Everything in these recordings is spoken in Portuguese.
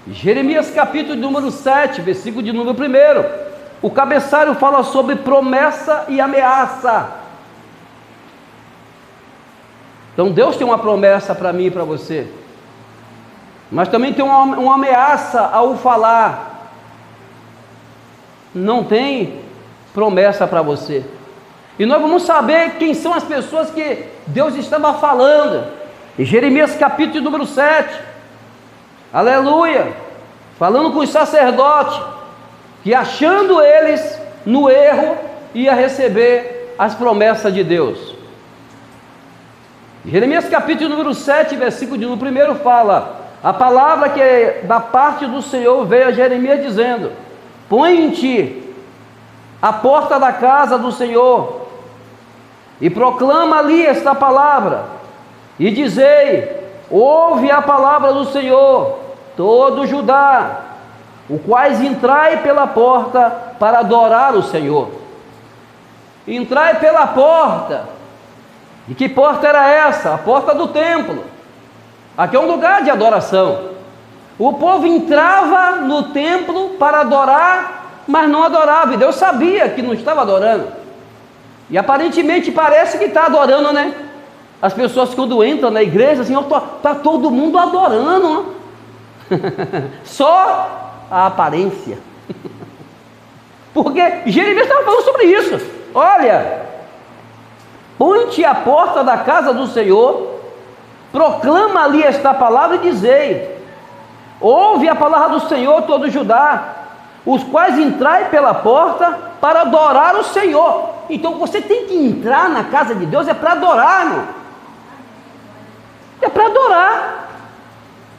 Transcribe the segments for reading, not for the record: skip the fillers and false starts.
Jeremias capítulo número 7, versículo de número 1. O cabeçalho fala sobre promessa e ameaça. Então Deus tem uma promessa para mim e para você, mas também tem uma ameaça ao falar. Não tem promessa para você. E nós vamos saber quem são as pessoas que Deus estava falando. Em Jeremias capítulo número 7, aleluia, falando com os sacerdotes, que achando eles no erro, ia receber as promessas de Deus. Jeremias capítulo número 7, versículo de número 1 fala: a palavra que da parte do Senhor veio a Jeremias dizendo: põe-te à porta da casa do Senhor e proclama ali esta palavra, e dizei: ouve a palavra do Senhor, todo Judá, o quais entrai pela porta para adorar o Senhor. Entrai pela porta. E que porta era essa? A porta do templo. Aqui é um lugar de adoração. O povo entrava no templo para adorar, mas não adorava, e Deus sabia que não estava adorando. E aparentemente parece que está adorando, né? As pessoas quando entram na igreja, assim, está todo mundo adorando, só a aparência. Porque Jeremias estava falando sobre isso. Olha, põe-te à porta da casa do Senhor, proclama ali esta palavra e dizei: ouve a palavra do Senhor, todo Judá, os quais entrai pela porta para adorar o Senhor. Então você tem que entrar na casa de Deus, é para adorar, irmão. É para adorar.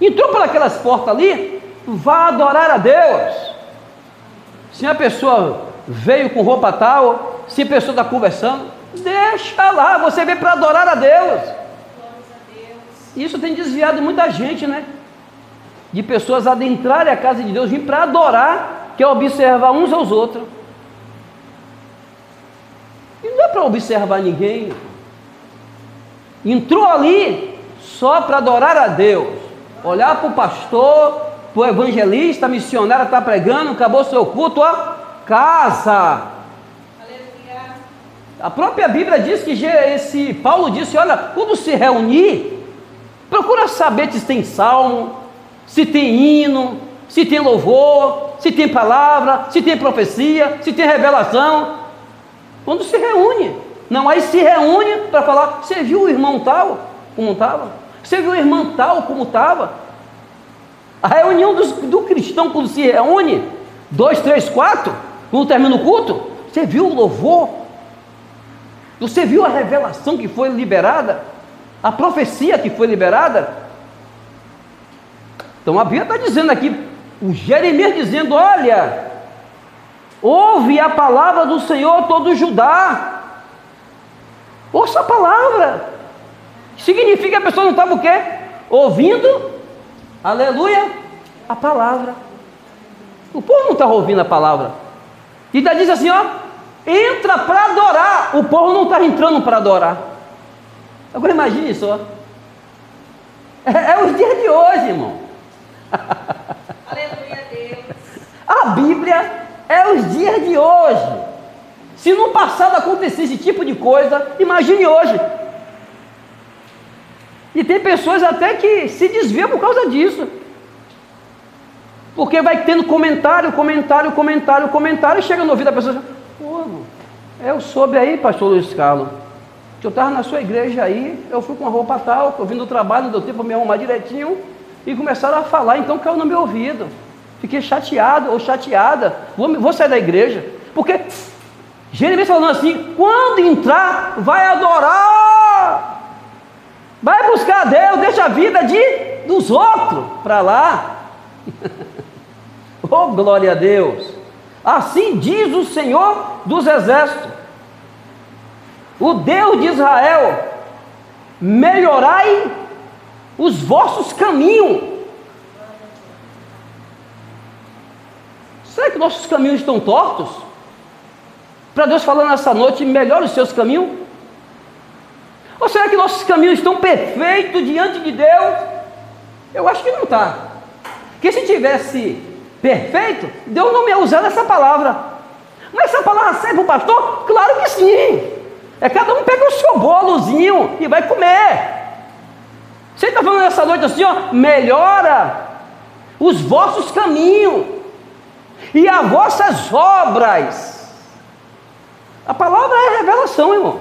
Entrou por aquelas portas ali, vá adorar a Deus. Se a pessoa veio com roupa tal, se a pessoa está conversando, deixa lá, você veio para adorar a Deus. Isso tem desviado muita gente, né? De pessoas adentrarem a casa de Deus, vir para adorar, que é observar uns aos outros. E não é para observar ninguém. Entrou ali só para adorar a Deus, olhar para o pastor, para o evangelista, a missionária está pregando, acabou seu culto, ó, casa. A própria Bíblia diz que Paulo disse: olha, quando se reunir, procura saber se tem salmo, se tem hino, se tem louvor, se tem palavra, se tem profecia, se tem revelação. Quando se reúne, não, aí se reúne para falar: você viu o irmão tal como estava? Você viu o irmão tal como estava? A reunião do cristão, quando se reúne, 2, 3, 4, quando termina o culto, você viu o louvor? Você viu a revelação que foi liberada? A profecia que foi liberada? Então a Bíblia está dizendo aqui, o Jeremias dizendo: olha, ouve a palavra do Senhor, todo Judá. Ouça a palavra. Significa que a pessoa não estava o quê? Ouvindo, aleluia, a palavra. O povo não estava ouvindo a palavra. E ainda diz assim, ó: entra para adorar. O povo não está entrando para adorar. Agora imagine só. É os dias de hoje, irmão. Aleluia, Deus. A Bíblia é os dias de hoje. Se no passado acontecesse esse tipo de coisa, imagine hoje. E tem pessoas até que se desviam por causa disso. Porque vai tendo comentário, e chega no ouvido da pessoa: pô, irmão, eu soube aí, pastor Luiz Carlos, que eu estava na sua igreja aí, eu fui com uma roupa tal, eu vim do trabalho, não deu tempo para me arrumar direitinho, e começaram a falar, então caiu no meu ouvido. Fiquei chateado ou chateada, vou sair da igreja. Porque Jeremias falando assim: quando entrar, vai adorar. Vai buscar a Deus, deixa a vida dos outros para lá. Oh, glória a Deus. Assim diz o Senhor dos exércitos, o Deus de Israel: melhorai os vossos caminhos. Será que nossos caminhos estão tortos? Para Deus falar nessa noite: melhore os seus caminhos? Ou será que nossos caminhos estão perfeitos diante de Deus? Eu acho que não está. Porque se tivesse perfeito, Deus não ia usar essa palavra. Mas essa palavra serve para o pastor? Claro que sim. É cada um pega o seu bolozinho e vai comer. Você está falando essa noite assim, ó, melhora os vossos caminhos e as vossas obras. A palavra é revelação, irmão.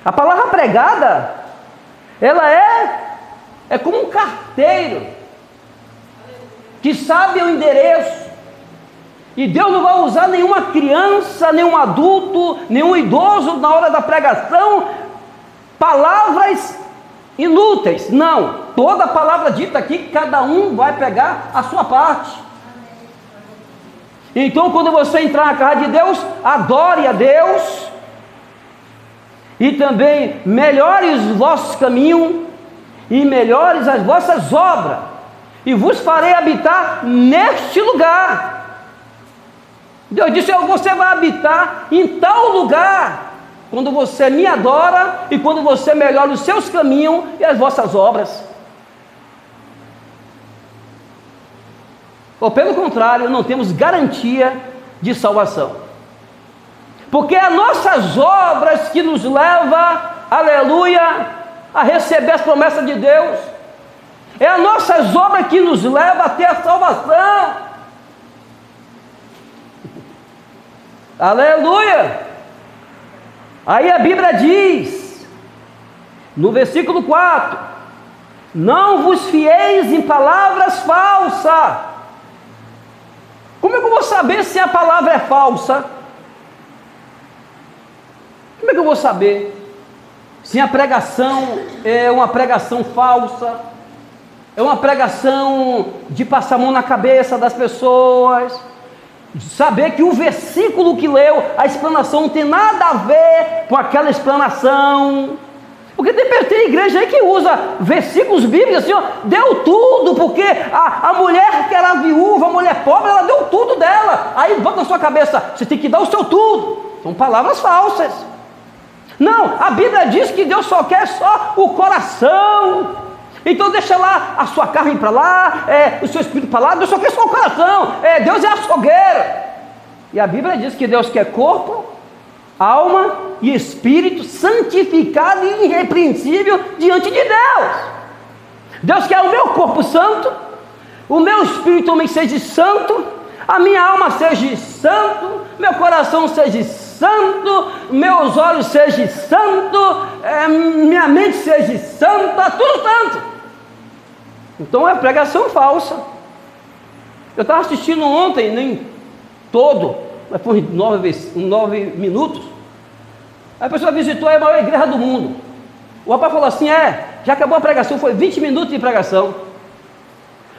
A palavra pregada, ela é como um carteiro que sabe o endereço. E Deus não vai usar nenhuma criança, nenhum adulto, nenhum idoso na hora da pregação, palavras inúteis. Não, toda palavra dita aqui, cada um vai pegar a sua parte. Então, quando você entrar na casa de Deus, adore a Deus, e também melhore os vossos caminhos, e melhores as vossas obras, e vos farei habitar neste lugar. Deus disse: você vai habitar em tal lugar, quando você me adora, e quando você melhora os seus caminhos e as vossas obras. Ou pelo contrário, não temos garantia de salvação, porque é as nossas obras que nos leva, aleluia, a receber as promessas de Deus. É as nossas obras que nos leva a ter a salvação. Aleluia! Aí a Bíblia diz, no versículo 4: não vos fieis em palavras falsas. Como é que eu vou saber se a palavra é falsa? Como é que eu vou saber se a pregação é uma pregação falsa? É uma pregação de passar a mão na cabeça das pessoas? Saber que o versículo que leu, a explanação não tem nada a ver com aquela explanação. Porque tem igreja aí que usa versículos bíblicos assim, ó, deu tudo, porque a mulher que era viúva, a mulher pobre, ela deu tudo dela. Aí bota na sua cabeça, você tem que dar o seu tudo. São palavras falsas. Não, a Bíblia diz que Deus só quer só o coração. Então deixa lá a sua carne para lá, o seu espírito para lá. Deus só quer só o coração. Deus é açougueiro. E a Bíblia diz que Deus quer corpo, alma e espírito santificado e irrepreensível diante de Deus. Deus quer o meu corpo santo, o meu espírito também seja santo, a minha alma seja santo, meu coração seja santo, meus olhos sejam santo, minha mente seja santa, tudo santo. Então é pregação falsa. Eu estava assistindo ontem, nem todo, mas foi 9 minutos. A pessoa visitou a maior igreja do mundo. O rapaz falou assim: já acabou a pregação, foi 20 minutos de pregação.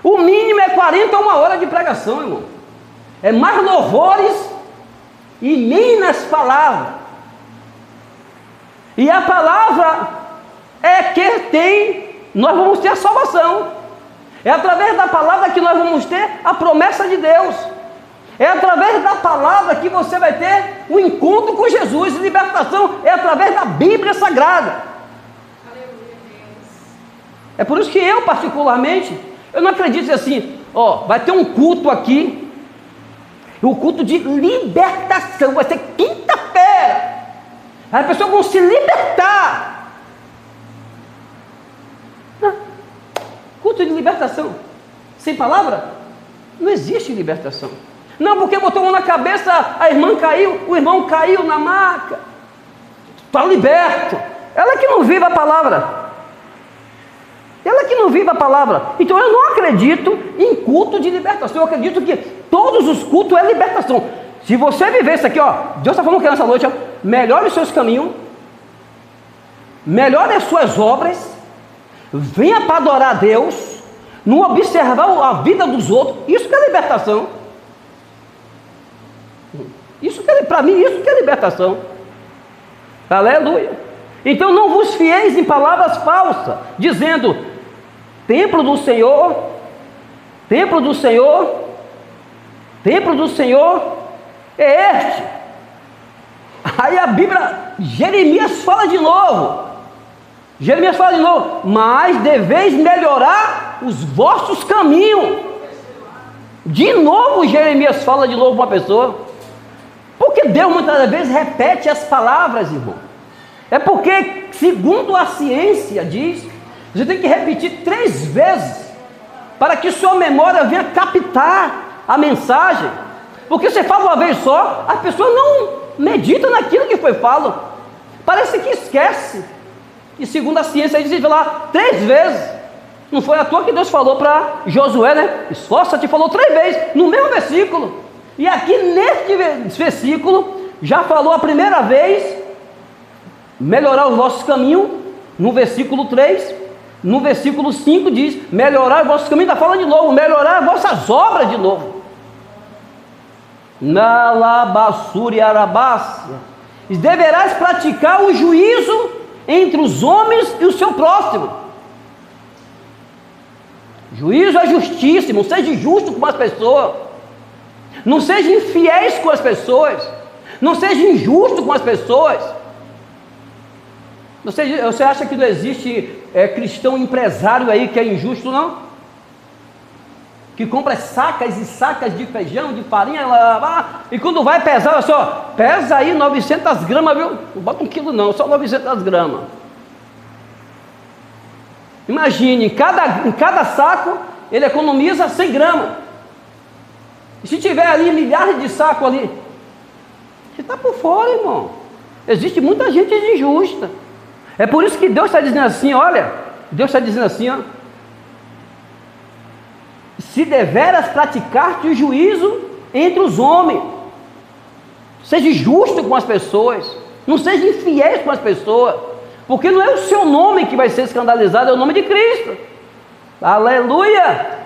O mínimo é 40 a 1 hora de pregação, irmão. É mais louvores e menos palavras. E a palavra é que nós vamos ter a salvação. É através da palavra que nós vamos ter a promessa de Deus. É através da palavra que você vai ter o encontro com Jesus. Libertação é através da Bíblia Sagrada. É por isso que eu, particularmente, eu não acredito assim, vai ter um culto aqui, o culto de libertação, vai ser quinta-feira, as pessoas vão se libertar. Não. Culto de libertação sem palavra? Não existe libertação. Não, porque botou a mão na cabeça, a irmã caiu, o irmão caiu na maca, está liberto. Ela que não vive a palavra. Ela que não vive a palavra. Então eu não acredito em culto de libertação. Eu acredito que todos os cultos é libertação. Se você viver isso aqui, Deus está falando que nessa noite, melhore os seus caminhos, melhore as suas obras, venha para adorar a Deus, não observar a vida dos outros. Isso que é libertação. Isso que é, para mim, isso que é libertação. Aleluia. Então não vos fieis em palavras falsas, dizendo: templo do Senhor, templo do Senhor, templo do Senhor é este. Aí a Bíblia, Jeremias fala de novo: Jeremias fala de novo, mas deveis melhorar os vossos caminhos. De novo Jeremias fala de novo para uma pessoa. Porque Deus muitas vezes repete as palavras, irmão. É porque, segundo a ciência diz, você tem que repetir 3 vezes para que sua memória venha captar a mensagem. Porque você fala uma vez só, a pessoa não medita naquilo que foi falado. Parece que esquece. E segundo a ciência, diz lá 3 vezes. Não foi à toa que Deus falou para Josué, né? Esforça-te, falou 3 vezes, no mesmo versículo. E aqui neste versículo, já falou a primeira vez, melhorar os vossos caminhos, no versículo 3. No versículo 5 diz, melhorar os vossos caminhos, está falando de novo, melhorar as vossas obras de novo. Na labassura e arabácia, deverás praticar o juízo entre os homens e o seu próximo. Juízo é justiça, não seja injusto com as pessoas, não seja infiéis com as pessoas, não seja injusto com as pessoas. Você acha que não existe cristão empresário aí que é injusto, não? Que compra sacas e sacas de feijão, de farinha, e quando vai pesar, olha só, pesa aí 900 gramas, viu? Não bota 1 quilo não, só 900 gramas. Imagine, em cada saco, ele economiza 100 gramas. E se tiver ali milhares de sacos ali, você está por fora, irmão. Existe muita gente injusta. É por isso que Deus está dizendo assim, olha, Deus está dizendo assim, ó, se deveras praticar-te o juízo entre os homens, seja justo com as pessoas, não seja infiel com as pessoas, porque não é o seu nome que vai ser escandalizado, é o nome de Cristo. Aleluia,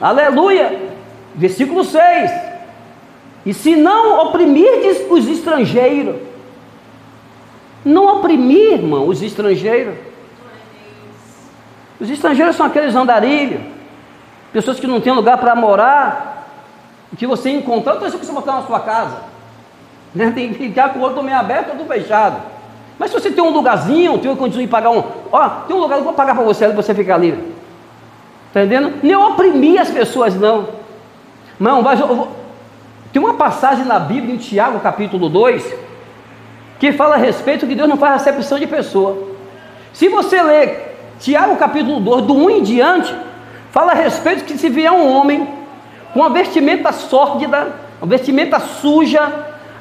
aleluia. Versículo 6, e se não oprimirdes os estrangeiros, não oprimir, irmão, os estrangeiros. Os estrangeiros são aqueles andarilhos, pessoas que não têm lugar para morar, que você encontrar, então você botar na sua casa, né? Tem que ficar com o outro meio aberto, outro fechado. Mas se você tem um lugarzinho, tem condição de pagar tem um lugar que eu vou pagar para você, você ficar livre. Está entendendo? Não oprimir as pessoas, não. Não, mas tem uma passagem na Bíblia, em Tiago, capítulo 2, que fala a respeito que Deus não faz acepção de pessoa. Se você ler Tiago, capítulo 2, do 1 em diante, fala a respeito que se vier um homem com uma vestimenta sórdida, uma vestimenta suja,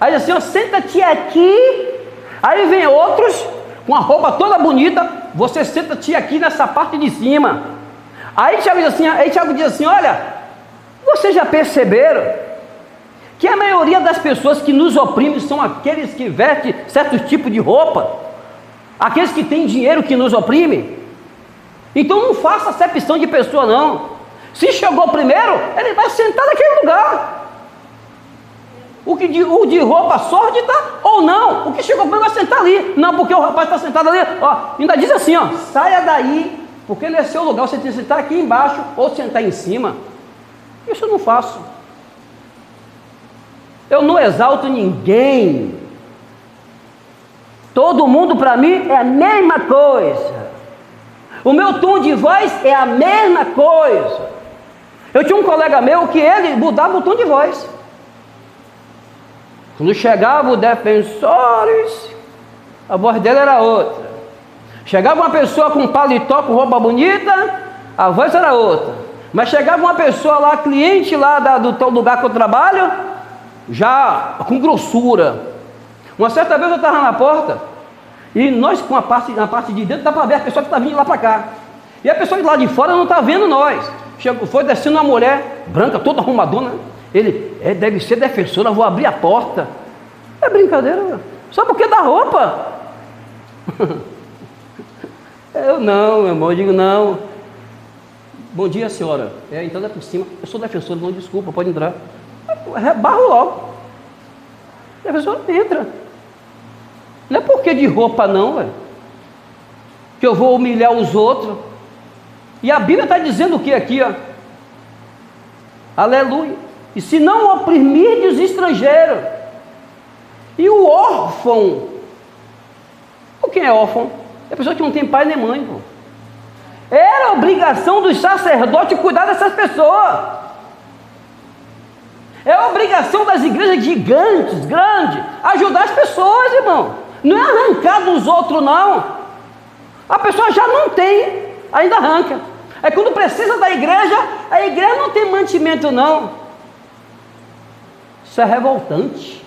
aí diz assim, ó, senta-te aqui, aí vem outros com a roupa toda bonita, você senta-te aqui nessa parte de cima. Aí Tiago diz assim, olha, vocês já perceberam que a maioria das pessoas que nos oprimem são aqueles que vestem certos tipos de roupa, aqueles que têm dinheiro que nos oprimem? Então não faça acepção de pessoa, não. Se chegou primeiro, ele vai sentar naquele lugar. O de roupa sórdida ou não, o que chegou primeiro vai sentar ali. Não, porque o rapaz está sentado ali, ó, ainda diz assim, ó, saia daí, porque não é seu lugar, você tem que sentar aqui embaixo ou sentar em cima. Isso eu não faço. Eu não exalto ninguém. Todo mundo para mim é a mesma coisa. O meu tom de voz é a mesma coisa. Eu tinha um colega meu que ele mudava o tom de voz. Quando chegava o Defensores, a voz dele era outra. Chegava uma pessoa com paletó, com roupa bonita, a voz era outra. Mas chegava uma pessoa lá, cliente lá do tal lugar que eu trabalho, já com grossura. Uma certa vez eu estava na porta, e nós na parte de dentro dá para ver a pessoa que está vindo lá para cá. E a pessoa de lá de fora não está vendo nós. Foi descendo uma mulher branca, toda arrumadona. Ele, deve ser defensora, vou abrir a porta. É brincadeira, só porque dá roupa. Eu não, meu irmão, eu digo não. Bom dia, senhora. Então é por cima. Eu sou defensor, não, desculpa, pode entrar. Barro logo. Defensor, entra. Não é porque de roupa não, velho, que eu vou humilhar os outros. E a Bíblia está dizendo o que aqui, ó? Aleluia. E se não oprimir os estrangeiros, e o órfão, o que é órfão? É pessoa que não tem pai nem mãe, pô. Era obrigação dos sacerdotes cuidar dessas pessoas. É obrigação das igrejas gigantes, grandes, ajudar as pessoas, irmão. Não é arrancar dos outros, não. A pessoa já não tem, ainda arranca. Aí quando precisa da igreja, a igreja não tem mantimento, não. Isso é revoltante.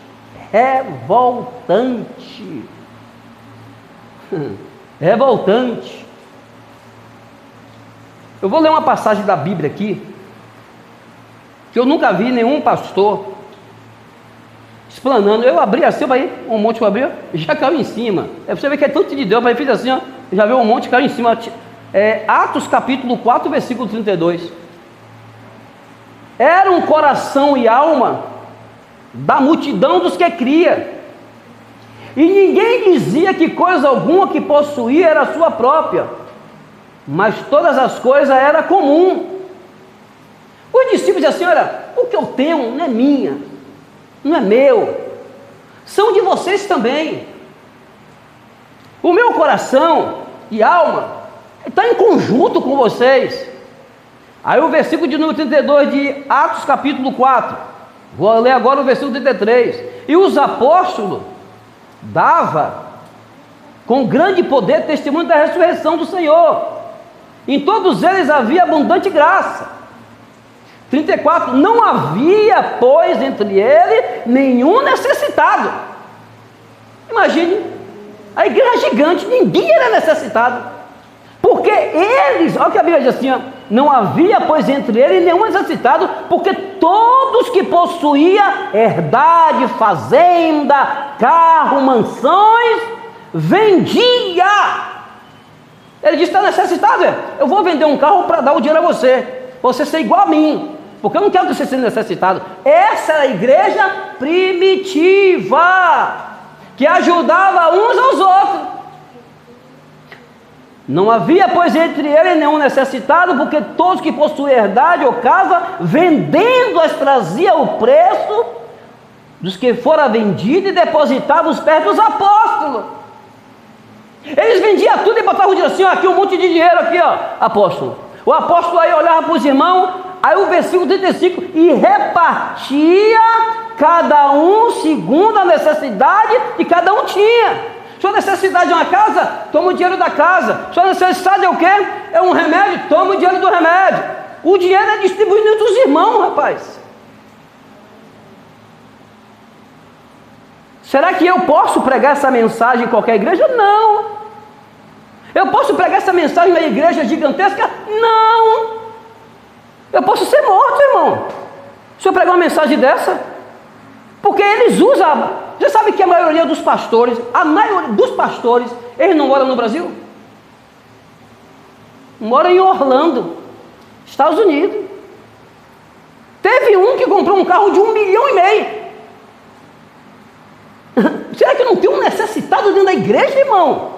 Revoltante. Revoltante. Eu vou ler uma passagem da Bíblia aqui, que eu nunca vi nenhum pastor explanando. Eu abri assim, um monte que eu abri, já caiu em cima. É pra você ver que é tanto de Deus, aí fiz assim, ó, já viu um monte, caiu em cima. Atos capítulo 4, versículo 32. Era um coração e alma da multidão dos que cria, e ninguém dizia que coisa alguma que possuía era sua própria, mas todas as coisas era comum. Os discípulos diziam assim: olha, o que eu tenho não é minha, não é meu, são de vocês também. O meu coração e alma está em conjunto com vocês. Aí o versículo de número 32 de Atos capítulo 4, vou ler agora o versículo 33. E os apóstolos dava com grande poder testemunho da ressurreição do Senhor. Em todos eles havia abundante graça. 34, não havia, pois, entre eles nenhum necessitado. Imagine, a igreja gigante, ninguém era necessitado, porque eles, olha o que a Bíblia diz assim, ó, não havia, pois, entre eles nenhum necessitado, porque todos que possuíam herdade, fazenda, carro, mansões, vendia. Ele disse: está necessitado, eu vou vender um carro para dar o dinheiro a você ser igual a mim, porque eu não quero que você seja necessitado. Essa era a igreja primitiva, que ajudava uns aos outros. Não havia, pois, entre eles nenhum necessitado, porque todos que possuíam herdade ou casa, vendendo-as, trazia o preço dos que fora vendido e depositava os pés dos apóstolos. Eles vendiam tudo e botavam o dinheiro assim, ó, aqui um monte de dinheiro aqui, ó, apóstolo. O apóstolo aí olhava para os irmãos, aí o versículo 35, e repartia cada um segundo a necessidade que cada um tinha. Sua necessidade é uma casa? Toma o dinheiro da casa. Sua necessidade é o quê? É um remédio? Toma o dinheiro do remédio. O dinheiro é distribuído entre os irmãos, rapaz. Será que eu posso pregar essa mensagem em qualquer igreja? Não. Eu posso pregar essa mensagem na igreja gigantesca? Não. Eu posso ser morto, irmão, se eu pregar uma mensagem dessa. Porque eles usam. Você sabe que a maioria dos pastores, eles não moram no Brasil? Moram em Orlando, Estados Unidos. Teve um que comprou um carro de 1,5 milhão. Será que não tem um necessitado dentro da igreja, irmão?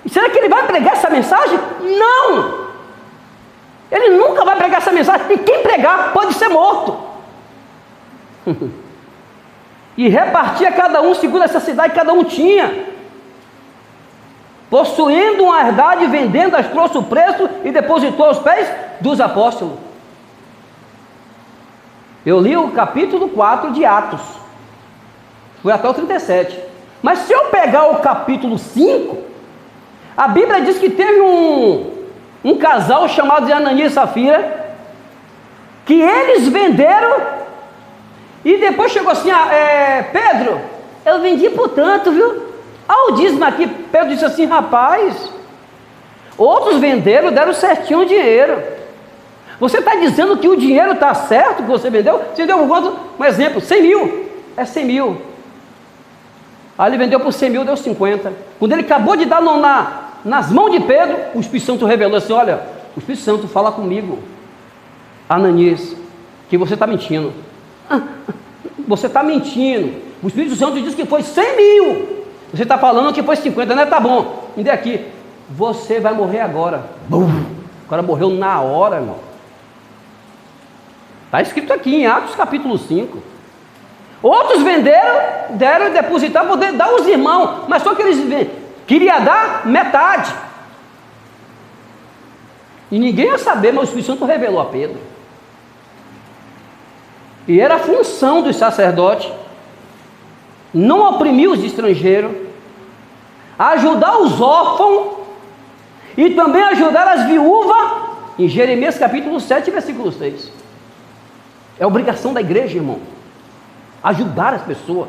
Será que ele vai pregar essa mensagem? Não! Ele nunca vai pregar essa mensagem. E quem pregar pode ser morto. E repartia cada um segundo a necessidade que cada um tinha. Possuindo uma herdade, vendendo-as, trouxe o preço e depositou aos pés dos apóstolos. Eu li o capítulo 4 de Atos. Foi até o 37. Mas se eu pegar o capítulo 5, a Bíblia diz que teve um casal chamado de Ananias e Safira, que eles venderam. E depois chegou assim: Pedro, eu vendi por tanto, viu? Ao dízimo aqui, Pedro disse assim: rapaz, outros venderam, deram certinho o dinheiro. Você está dizendo que o dinheiro está certo que você vendeu? Você deu quanto? Um exemplo, 100 mil. É 100 mil. Aí ele vendeu por 100 mil, deu 50. Quando ele acabou de dar nas mãos de Pedro, o Espírito Santo revelou assim: olha, o Espírito Santo fala comigo, Ananias, que você está mentindo. Você está mentindo. O Espírito Santo diz que foi 100 mil. Você está falando que foi 50, né? Tá bom, me dê aqui. Você vai morrer agora. Bum. O cara morreu na hora, irmão. Está escrito aqui em Atos capítulo 5. Outros venderam, deram e depositaram para poder dar aos irmãos. Mas só que eles queria dar metade. E ninguém ia saber, mas o Espírito Santo revelou a Pedro. E era a função dos sacerdotes não oprimir os estrangeiros, ajudar os órfãos e também ajudar as viúvas, em Jeremias capítulo 7, versículo 6. É obrigação da igreja, irmão, ajudar as pessoas.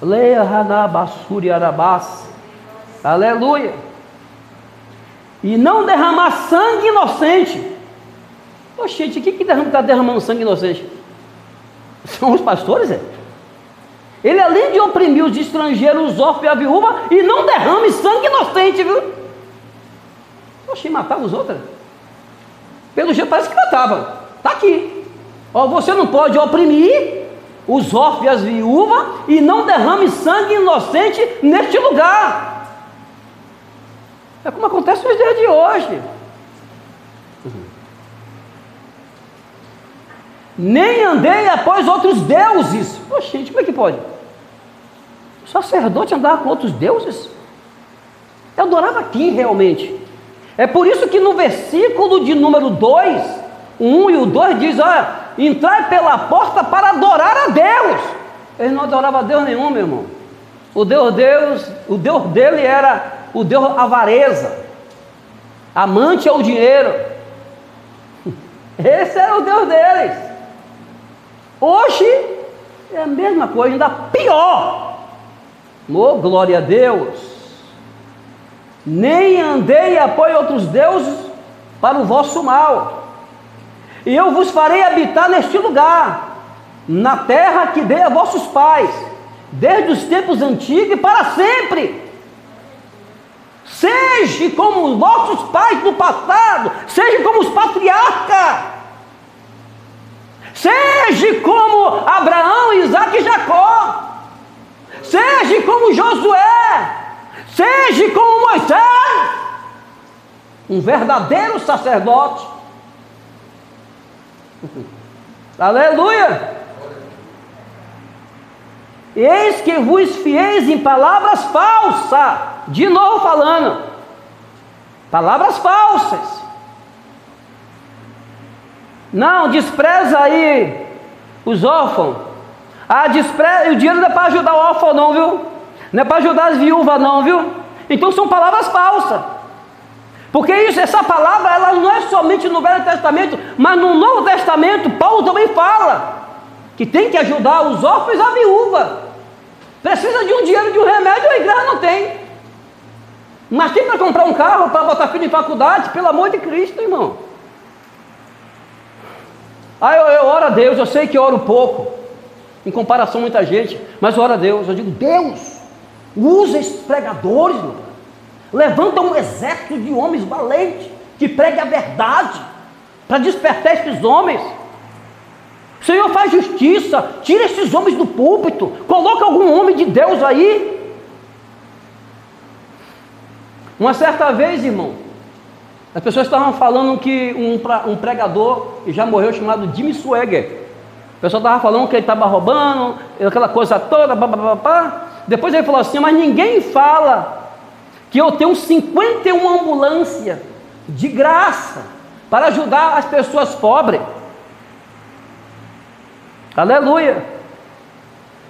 Leia Hanabassuri Arabás, aleluia. E não derramar sangue inocente. Ô, gente, o que está derramando sangue inocente? São os pastores, é? Ele, além de oprimir os estrangeiros, os órfãos e a viúva, e não derrame sangue inocente, viu? Oxe, matava os outros? Pelo jeito parece que matava. Está aqui. Ó, você não pode oprimir os órfãos e as viúvas e não derrame sangue inocente neste lugar. É como acontece nos dias de hoje. Nem andei após outros deuses. Poxa, gente, como é que pode? O sacerdote andava com outros deuses? Eu adorava quem realmente? É por isso que no versículo de número 2, o 1 e o 2 diz, olha, entrai pela porta para adorar a Deus. Ele não adorava a Deus nenhum, meu irmão. O Deus dele era o Deus avareza, amante ao dinheiro. Esse era o Deus deles. Hoje é a mesma coisa, ainda pior. Oh, glória a Deus. Nem andei após outros deuses para o vosso mal, e eu vos farei habitar neste lugar, na terra que dei a vossos pais, desde os tempos antigos e para sempre. Seja como os vossos pais do passado, seja como os patriarcas, seja como Abraão, Isaque e Jacó, seja como Josué, seja como Moisés, um verdadeiro sacerdote. Aleluia! Eis que vos fieis em palavras falsas. De novo falando, palavras falsas. Não, despreza aí os órfãos. O dinheiro não é para ajudar o órfão não, viu? Não é para ajudar as viúvas não, viu? Então são palavras falsas. Porque essa palavra, ela não é somente no Velho Testamento, mas no Novo Testamento, Paulo também fala que tem que ajudar os órfãos e a viúva. Precisa de um dinheiro, de um remédio, a igreja não tem. Mas tem para comprar um carro, para botar filho em faculdade, pelo amor de Cristo, irmão. Eu oro a Deus, eu sei que eu oro pouco, em comparação a muita gente, mas eu oro a Deus, eu digo, Deus, usa esses pregadores, meu, levanta um exército de homens valentes, que pregue a verdade, para despertar esses homens. O Senhor faz justiça, tira esses homens do púlpito, coloca algum homem de Deus aí. Uma certa vez, irmão, as pessoas estavam falando que um pregador que já morreu, chamado Jimmy Swaggart, o pessoal estava falando que ele estava roubando, aquela coisa toda, depois ele falou assim, mas ninguém fala que eu tenho 51 ambulâncias de graça para ajudar as pessoas pobres. Aleluia.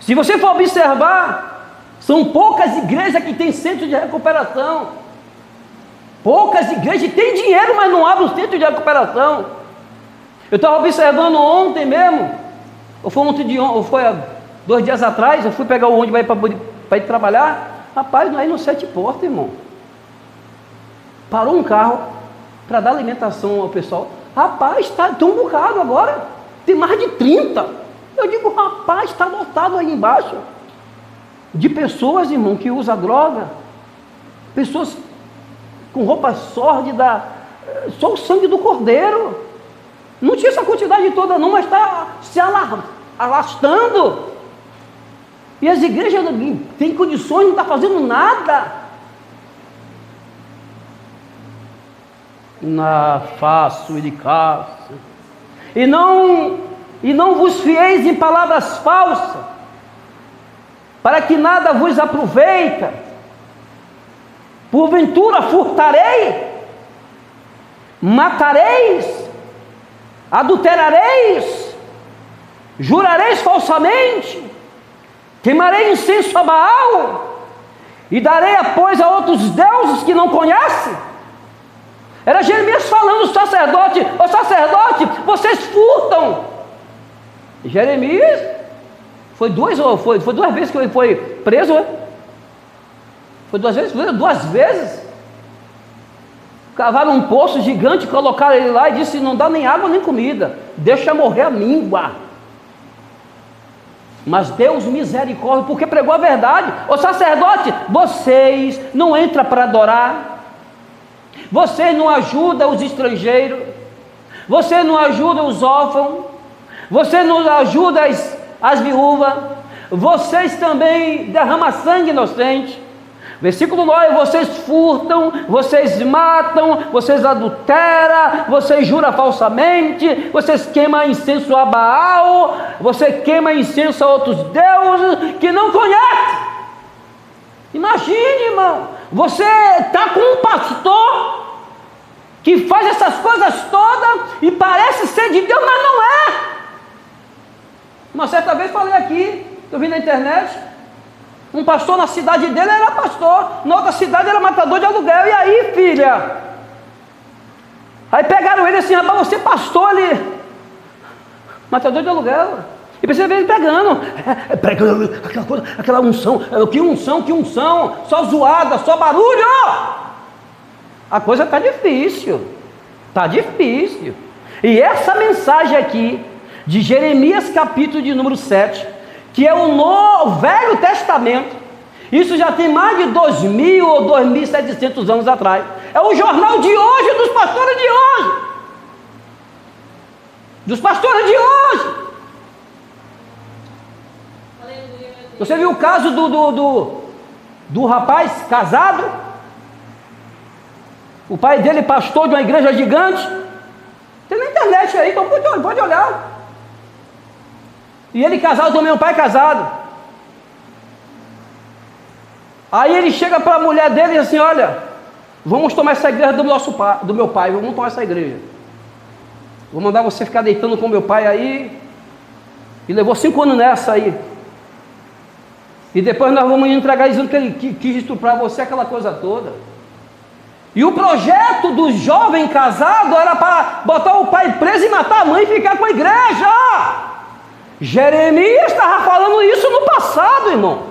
Se você for observar, são poucas igrejas que têm centro de recuperação. Poucas igrejas têm dinheiro, mas não abrem o centro de recuperação. Eu estava observando ontem mesmo, ou foi há 2 dias atrás, eu fui pegar o ônibus para ir trabalhar. Rapaz, aí no 7 Portas, irmão, parou um carro para dar alimentação ao pessoal. Rapaz, tem um bocado agora, tem mais de 30. Eu digo, rapaz, está lotado aí embaixo de pessoas, irmão, que usam droga, pessoas com roupa sórdida, só o sangue do cordeiro. Não tinha essa quantidade toda não, mas está se alastrando. E as igrejas não têm condições, não estão fazendo nada. Na faço e de caça. E não vos fieis em palavras falsas, para que nada vos aproveita. Porventura furtarei, matareis, adulterareis, jurareis falsamente, queimarei incenso a Baal, e darei apoio a outros deuses que não conhecem. Era Jeremias falando ao sacerdote: ó sacerdote, vocês furtam. Jeremias foi duas vezes que ele foi preso, né? Foi 2 vezes? 2 vezes. Cavaram um poço gigante, colocaram ele lá e disse: não dá nem água nem comida, deixa morrer a míngua. Mas Deus misericórdia, porque pregou a verdade. Ô sacerdote, vocês não entram para adorar, vocês não ajudam os estrangeiros, vocês não ajudam os órfãos, vocês não ajudam as viúvas, vocês também derramam sangue inocente. Versículo 9: vocês furtam, vocês matam, vocês adulteram, vocês juram falsamente, vocês queimam incenso a Baal, você queima incenso a outros deuses que não conhece. Imagine, irmão, você está com um pastor que faz essas coisas todas e parece ser de Deus, mas não é. Uma certa vez falei aqui, eu vi na internet, um pastor na cidade dele era pastor, na outra cidade era matador de aluguel. E aí, filha? Aí pegaram ele assim: rapaz, você é pastor ali, matador de aluguel. E precisa ver ele pregando aquela coisa, aquela unção, que unção, só zoada, só barulho. A coisa está difícil, E essa mensagem aqui, de Jeremias capítulo de número 7, que é o Velho Testamento, isso já tem mais de 2.000 ou 2.700 anos atrás, é o jornal de hoje, dos pastores de hoje, Você viu o caso do rapaz casado? O pai dele pastor de uma igreja gigante, tem na internet aí, então pode olhar. E ele casado também, o pai casado. Aí ele chega para a mulher dele e diz assim: olha, vamos tomar essa igreja do meu pai, vamos tomar essa igreja. Vou mandar você ficar deitando com meu pai aí. E levou 5 anos nessa aí. E depois nós vamos entregar dizendo que ele quis estuprar você, aquela coisa toda. E o projeto do jovem casado era para botar o pai preso e matar a mãe e ficar com a igreja. Jeremias estava falando isso no passado, irmão.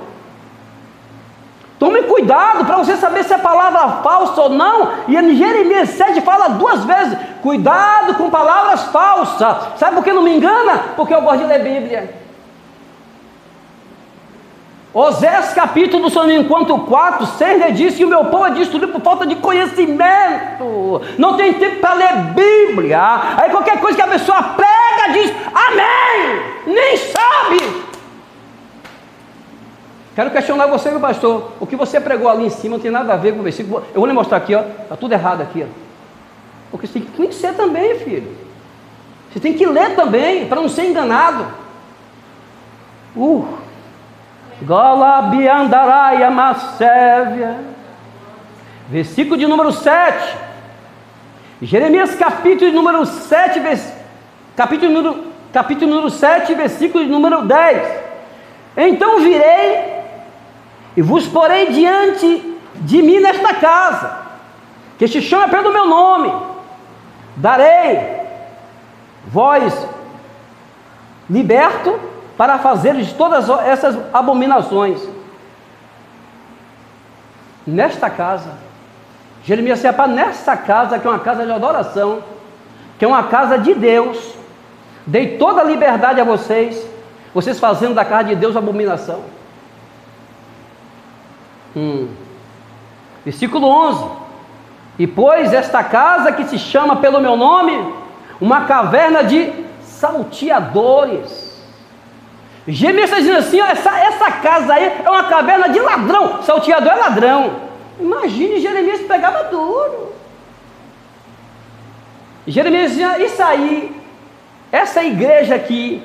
Tome cuidado para você saber se é palavra falsa ou não. E em Jeremias 7 fala 2 vezes: cuidado com palavras falsas. Sabe por que não me engana? Porque eu gosto de ler Bíblia. Osés capítulo, se não me engano, 4, 6 disse que o meu povo é destruído por falta de conhecimento. Não tem tempo para ler Bíblia. Aí qualquer coisa que a pessoa prega diz amém, nem sabe. Quero questionar você, meu pastor. O que você pregou ali em cima não tem nada a ver com o versículo. Eu vou lhe mostrar aqui, ó. Está tudo errado aqui, ó. Porque você tem que conhecer também, filho. Você tem que ler também, para não ser enganado. Golabiandaraia Macévia. Versículo de número 7. Jeremias capítulo número 7, capítulo número 7, versículo de número 10. Então virei e vos porei diante de mim nesta casa, que se chama pelo meu nome. Darei vós liberto para fazeres todas essas abominações. Nesta casa, Jeremias se para nessa casa, que é uma casa de adoração, que é uma casa de Deus, dei toda a liberdade a vocês fazendo da casa de Deus abominação. Versículo 11: e pôs esta casa que se chama pelo meu nome uma caverna de salteadores. Jeremias está dizendo assim: ó, essa casa aí é uma caverna de ladrão. Salteador é ladrão. Imagine, Jeremias pegava duro. Jeremias dizia: isso aí, essa igreja aqui,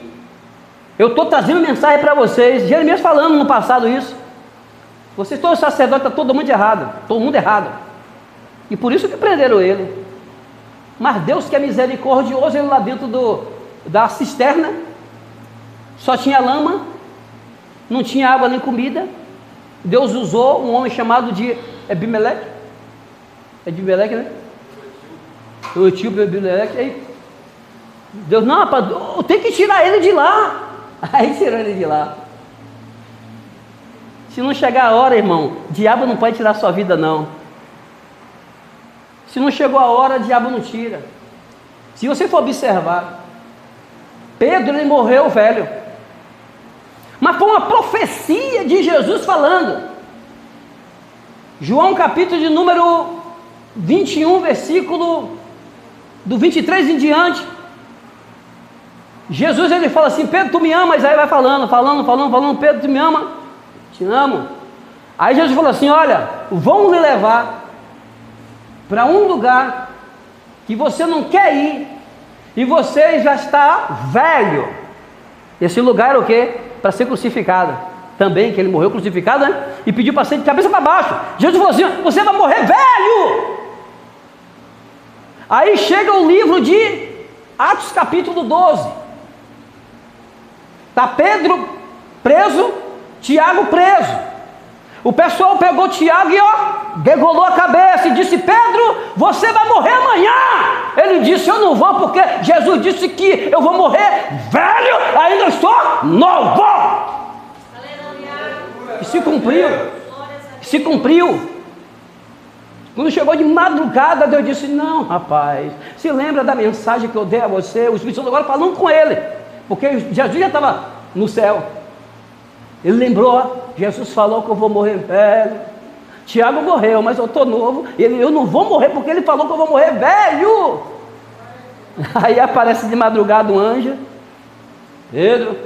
Eu estou trazendo mensagem para vocês. Jeremias falando no passado isso. Vocês todos sacerdotes, está todo mundo errado. Todo mundo errado. E por isso que prenderam ele. Mas Deus, que é misericordioso, ele lá dentro da cisterna, só tinha lama, não tinha água nem comida. Deus usou um homem chamado de Abimeleque. É de Abimeleque, né? O etíope Abimeleque. Aí Deus, não, rapaz, eu tenho que tirar ele de lá. Aí tirou ele de lá. Se não chegar a hora, irmão, o diabo não pode tirar a sua vida, não. Se não chegou a hora, o diabo não tira. Se você for observar, Pedro, ele morreu velho. Mas foi uma profecia de Jesus falando. João capítulo de número 21, versículo do 23 em diante. Jesus, ele fala assim: Pedro, tu me amas? Aí vai falando, Pedro, tu me ama? Te amo. Aí Jesus falou assim: olha, vão lhe levar para um lugar que você não quer ir, e você já está velho. Esse lugar era o quê? Para ser crucificado. Também, que ele morreu crucificado, né? E pediu para ser de cabeça para baixo. Jesus falou assim: você vai morrer velho. Aí chega o livro de Atos capítulo 12. Está Pedro preso, Tiago preso. O pessoal pegou Tiago e degolou a cabeça e disse: Pedro, você vai morrer amanhã. Ele disse: eu não vou, porque Jesus disse que eu vou morrer velho, ainda estou novo. E se cumpriu. Se cumpriu. Quando chegou de madrugada, Deus disse: não, rapaz, se lembra da mensagem que eu dei a você? O Espírito Santo agora falando com ele, porque Jesus já estava no céu. Ele lembrou: Jesus falou que eu vou morrer velho. Tiago morreu, mas eu estou novo. Eu não vou morrer porque ele falou que eu vou morrer velho. Aí aparece de madrugada um anjo: Pedro,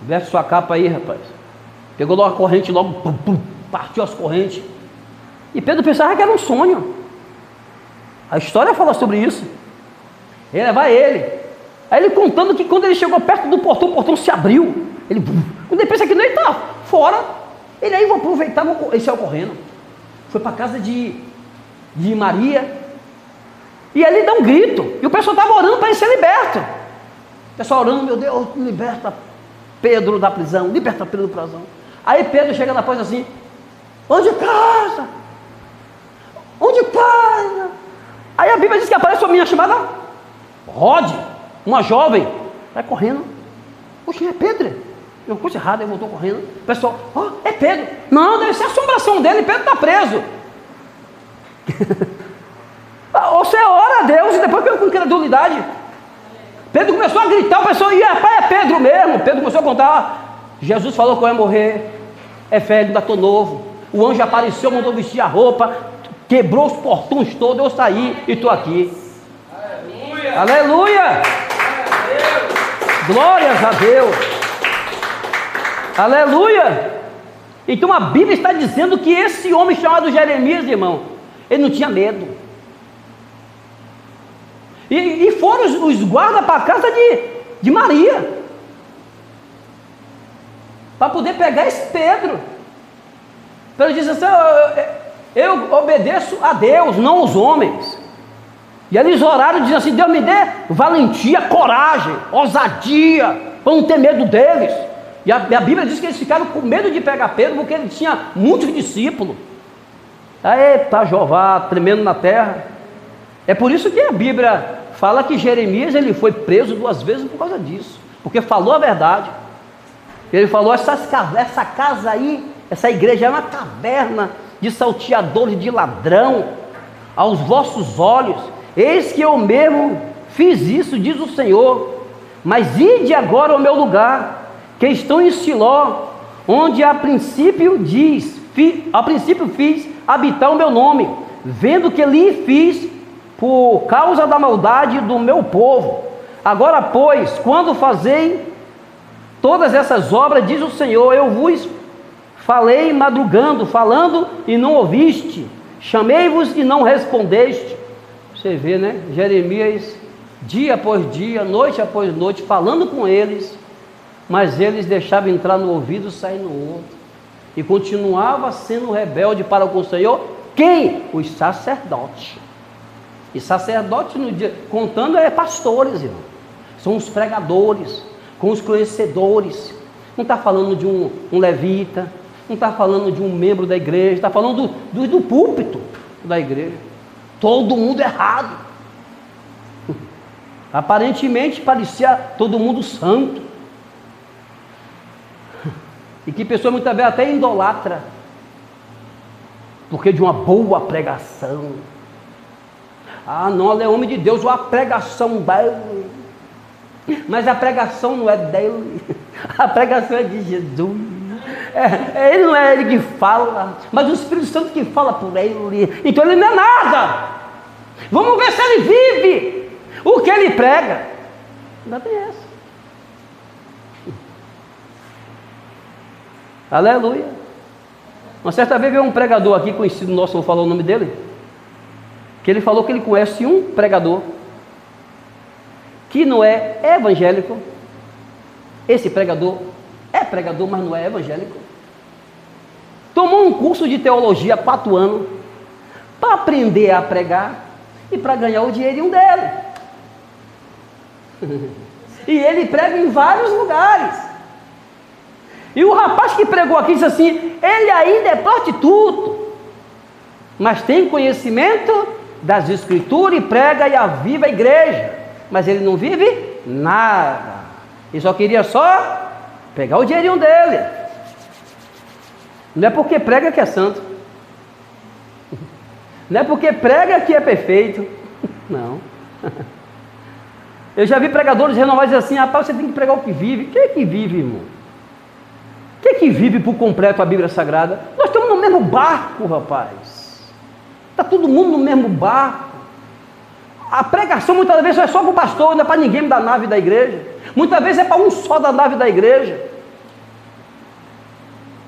veste sua capa aí, rapaz. Pegou logo a corrente, logo pum, pum, partiu as correntes. E Pedro pensava que era um sonho. A história fala sobre isso. Ele vai ele. Aí ele contando que quando ele chegou perto do portão, o portão se abriu. Ele, quando ele pensa que não, ele está fora. Ele aí, vou aproveitar, ele saiu correndo. Foi para a casa de Maria. E aí ele dá um grito. E o pessoal estava orando para ele ser liberto. O pessoal orando: meu Deus, liberta Pedro da prisão. Liberta Pedro da prisão. Aí Pedro chega na porta assim: onde casa? Onde casa? Aí a Bíblia diz que aparece uma menina chamada Rode, uma jovem. Vai correndo. Poxa, é Pedro. Eu coisa errada, ele voltou correndo. O pessoal: é Pedro. Não, deve ser a assombração dele, Pedro está preso. Você ora a Deus e depois veio com credulidade. Pedro começou a gritar, o pessoal: rapaz, é Pedro mesmo. Pedro começou a contar: Jesus falou que eu ia morrer, é velho, ainda estou novo. O anjo apareceu, mandou vestir a roupa, quebrou os portões todos, eu saí e estou aqui. Aleluia! Aleluia! Glórias a Deus! Aleluia! Então a Bíblia está dizendo que esse homem chamado Jeremias, irmão, ele não tinha medo. E foram os guardas para a casa de Maria, para poder pegar esse Pedro. Pedro disse assim: eu obedeço a Deus, não aos homens. E eles oraram e diziam assim: Deus me dê valentia, coragem, ousadia, para não ter medo deles. E a Bíblia diz que eles ficaram com medo de pegar Pedro, porque ele tinha muitos discípulos. Eita, Jeová, tremendo na terra. É por isso que a Bíblia fala que Jeremias, ele foi preso 2 vezes por causa disso, porque falou a verdade. Ele falou: essa casa aí, essa igreja é uma caverna de salteadores, de ladrão, aos vossos olhos. Eis que eu mesmo fiz isso, diz o Senhor. Mas ide agora ao meu lugar, que estão em Siló, onde a princípio fiz habitar o meu nome, vendo que lhe fiz por causa da maldade do meu povo. Agora, pois, quando fazei todas essas obras, diz o Senhor, eu vos falei madrugando, falando e não ouviste, chamei-vos e não respondeste. Você vê, né? Jeremias, dia após dia, noite após noite, falando com eles, mas eles deixavam entrar no ouvido e sair no outro. E continuava sendo rebelde para com o Senhor. Quem? Os sacerdotes. E sacerdotes, no dia, contando, é pastores, irmão. São os pregadores, com os conhecedores. Não está falando de um levita, não está falando de um membro da igreja, está falando do púlpito da igreja. Todo mundo errado. Aparentemente parecia todo mundo santo. E que pessoa muitas vezes até idolatra, porque de uma boa pregação. Ah, não, ele é homem de Deus, a pregação dele. Mas a pregação não é dele, a pregação é de Jesus. Ele não é ele que fala, mas o Espírito Santo que fala por ele. Então ele não é nada. Vamos ver se ele vive o que ele prega. Ainda tem essa. Aleluia. Uma certa vez veio um pregador aqui, conhecido nosso, vou falar o nome dele, que ele falou que ele conhece um pregador que não é evangélico. Esse pregador é pregador, mas não é evangélico. Tomou um curso de teologia 4 anos para aprender a pregar e para ganhar o dinheirinho dele. E ele prega em vários lugares. E o rapaz que pregou aqui disse assim: ele ainda é prostituto, mas tem conhecimento das escrituras e prega e aviva a igreja, mas ele não vive nada. Ele só queria pegar o dinheirinho dele. Não é porque prega que é santo, não é porque prega que é perfeito, não. Eu já vi pregadores renovados dizer assim: rapaz, você tem que pregar o que vive. Quem é que vive, irmão? Quem é que vive por completo a Bíblia Sagrada? Nós estamos no mesmo barco, rapaz. Está todo mundo no mesmo barco. A pregação muitas vezes é só para o pastor, não é para ninguém da nave da igreja. Muitas vezes é para um só da nave da igreja.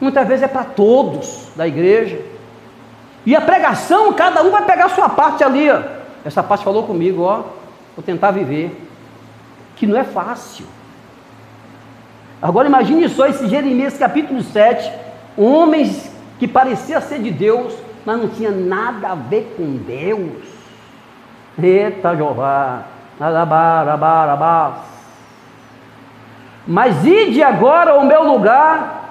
Muitas vezes é para todos da igreja. E a pregação, cada um vai pegar a sua parte ali, ó. Essa parte falou comigo, ó. Vou tentar viver. Que não é fácil. Agora imagine só esse Jeremias capítulo 7. Homens que pareciam ser de Deus, mas não tinha nada a ver com Deus. Eita Jeová, mas ide agora ao meu lugar,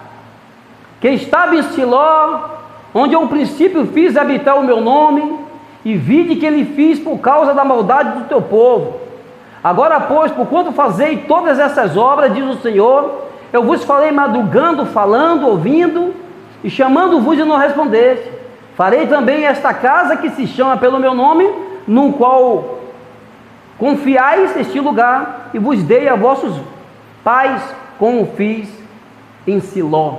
que estava em Siló, onde eu, ao princípio, fiz habitar o meu nome, e vide que ele fiz por causa da maldade do teu povo. Agora, pois, por quanto fazei todas essas obras, diz o Senhor, eu vos falei madrugando, falando, ouvindo, e chamando-vos e não respondeste. Farei também esta casa que se chama pelo meu nome, no qual confiais este lugar, e vos dei a vossos pais, como fiz em Siló.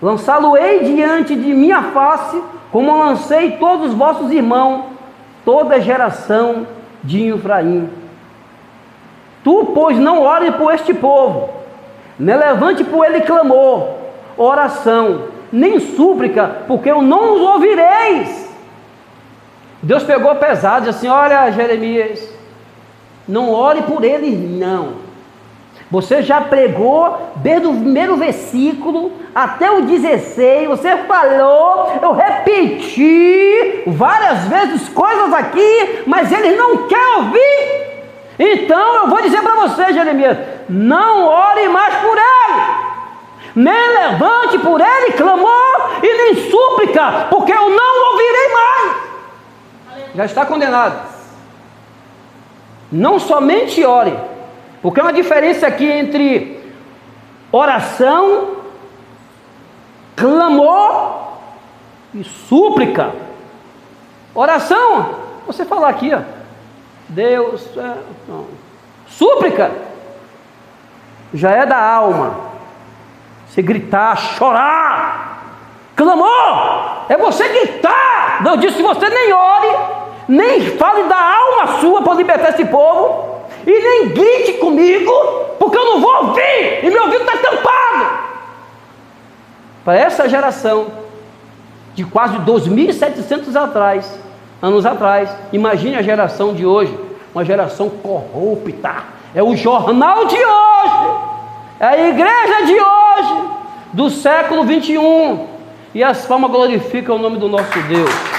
Lançá-lo-ei diante de minha face, como lancei todos os vossos irmãos, toda a geração de Efraim. Tu, pois, não ores por este povo, nem levante por ele clamor, oração, nem súplica, porque eu não os ouvireis. Deus pegou pesado e disse assim: olha, Jeremias, não ore por eles não. Você já pregou desde o primeiro versículo até o 16, você falou, eu repeti várias vezes coisas aqui, mas eles não querem ouvir. Então eu vou dizer para você, Jeremias, não ore mais por ele, nem levante por ele clamor e nem súplica, porque eu não ouvirei mais. Já está condenado. Não somente ore, porque há uma diferença aqui entre oração, clamor e súplica. Oração, você falar aqui, ó, Deus, não. Súplica já é da alma. Você gritar, chorar. Clamor é você gritar. Não disse que você nem ore, nem fale da alma sua para libertar esse povo, e nem grite comigo, porque eu não vou ouvir, e meu ouvido está tampado. Para essa geração de quase 2.700 anos atrás, imagine a geração de hoje, uma geração corrupta. É o jornal de hoje É a igreja de hoje, do século 21. E as palmas glorificam o nome do nosso Deus.